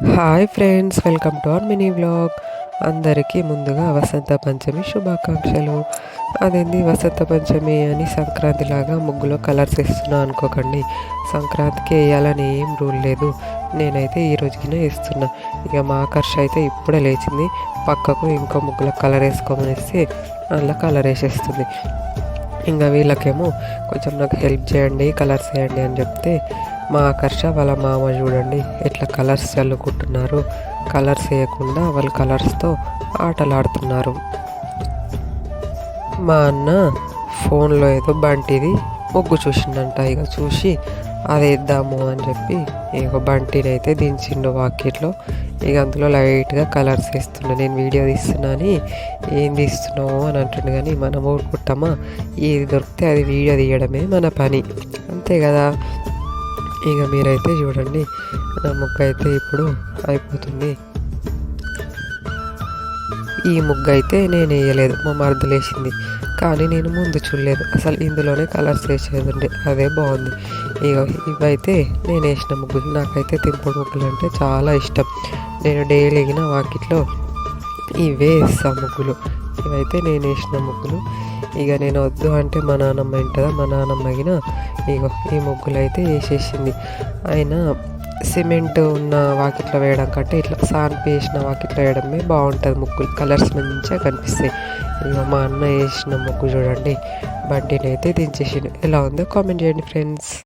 Hi friends, welcome to our mini vlog. అందరికీ ముందుగా వసంత పంచమి శుభాకాంక్షలు. అదేంది వసంత పంచమి అని సంక్రాంతిలాగా ముగ్గులో కలర్స్ వేస్తున్నా అనుకోకండి. సంక్రాంతికి వేయాలని ఏం రూల్ లేదు. నేనైతే ఈ రోజుకినే వేస్తున్నా. ఇక మా ఆకర్ష అయితే ఇప్పుడే లేచింది. పక్కకు ఇంకో ముగ్గులో కలర్ వేసుకోమనేసి అలా కలర్ వేసేస్తుంది. ఇంకా వీళ్ళకేమో కొంచెం నాకు హెల్ప్ చేయండి, కలర్స్ వేయండి అని చెప్తే మా ఆకర్ష వాళ్ళ మామ చూడండి ఎట్లా కలర్స్ చల్లుకుంటున్నారు. కలర్స్ వేయకుండా వాళ్ళు కలర్స్తో ఆటలాడుతున్నారు. మా అన్న ఫోన్లో ఏదో బంటిది ముగ్గు చూసిండంట. ఇక చూసి అది వేద్దాము అని చెప్పి ఇక బంటిని అయితే దించిండు వాకిట్లో. ఇక అందులో లైట్గా కలర్స్ వేస్తుండే. నేను వీడియో తీస్తున్నా అని ఏం తీస్తున్నావు అని అంటుండే, కానీ మనం ఊరుకుంటామా? ఏది దొరికితే అది వీడియో తీయడమే మన పని, అంతే కదా. ఇక మీరైతే చూడండి, నా ముగ్గు అయితే ఇప్పుడు అయిపోతుంది. ఈ ముగ్గు అయితే నేను వేయలేదు, మా మరదలు వేసింది. కానీ నేను ముందు చూడలేదు, అసలు ఇందులోనే కలర్స్ వేసేదండి, అదే బాగుంది. ఇక ఇవైతే నేను వేసిన ముగ్గులు. నాకైతే తింపుడు ముగ్గులు అంటే చాలా ఇష్టం. నేను డైలీగా వాకిట్లో ఇవే వేస్తా ముగ్గులు. ఇవైతే నేను వేసిన ముగ్గులు. ఇక నేను వద్దు అంటే మా నాన్నమ్మ వింటుందా? మా నాన్నమ్మ గిన ఇగో ఈ ముగ్గులు అయితే వేసేసింది. అయినా సిమెంట్ ఉన్న వాకిట్లో వేయడం కంటే ఇట్లా సాన్పి వేసిన వాకిట్లో వేయడమే బాగుంటుంది. ముగ్గులు కలర్స్ మంచిగా కనిపిస్తాయి. ఇక మా అన్న వేసిన ముగ్గు చూడండి, బండిని అయితే దించేసిండు. ఎలా ఉందో కామెంట్ చేయండి ఫ్రెండ్స్.